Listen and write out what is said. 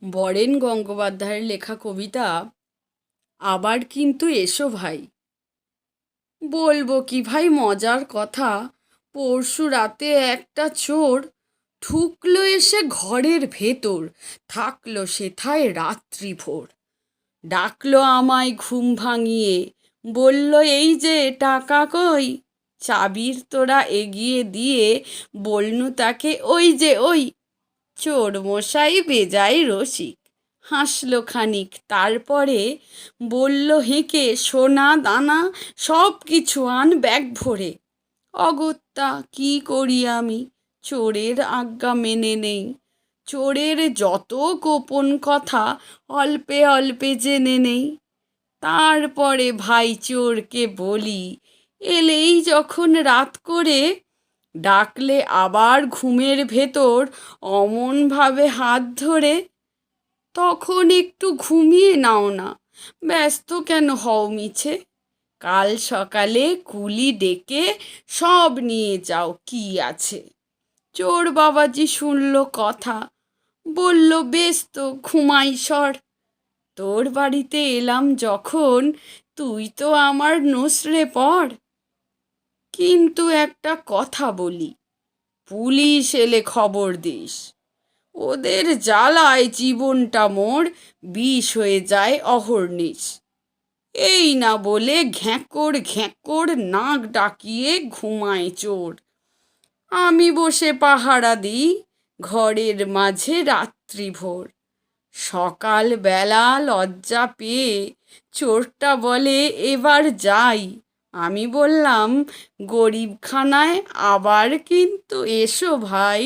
বরেন গঙ্গোপাধ্যায়ের লেখা কবিতা আবার কিন্তু এসো ভাই। বলবো কি ভাই মজার কথা, পরশু রাতে একটা চোর ঢুকলো এসে ঘরের ভেতর, থাকলো সেথায় রাত্রিভোর। ডাকলো আমায় ঘুম ভাঙিয়ে, বলল এই যে টাকা কই। চাবির তোরা এগিয়ে দিয়ে বলনু তাকে ওই যে ওই। চোর মশাই বেজায় রসিক, হাসলো খানিক, তারপরে বলল হেঁকে সোনা দানা সব কিছু আন ব্যাগ ভরে। অগত্যা কি করি আমি, চোরের আজ্ঞা মেনে নেই। চোরের যত গোপন কথা অল্পে অল্পে জেনে নেই। তারপরে ভাই চোরকে বলি, এলেই যখন রাত করে, ডাকলে আবার ঘুমের ভেতর অমনভাবে হাত ধরে, তখন একটু ঘুমিয়ে নাও না, ব্যস্ত কেন হও মিছে। কাল সকালে কুলি ডেকে সব নিয়ে যাও কি আছে। চোর বাবাজি শুনল কথা, বলল বেশ তো ঘুমাই সর। তোর বাড়িতে এলাম যখন, তুই তো আমার নসরে পড়। কিন্তু একটা কথা বলি, পুলিশ এলে খবর দিস। ওদের জ্বালায় জীবনটা মোর বিষ হয়ে যায় অহর্নিশ। এই না বলে ঘ্যাঁকড় ঘ্যাঁকড় নাক ডাকিয়ে ঘুমায় চোর। আমি বসে পাহারা দিই ঘরের মাঝে রাত্রিভোর। সকালবেলা লজ্জা পেয়ে চোরটা বলে এবার যাই। আমি বললাম গরিবখানায় আবার কিন্তু এসো ভাই।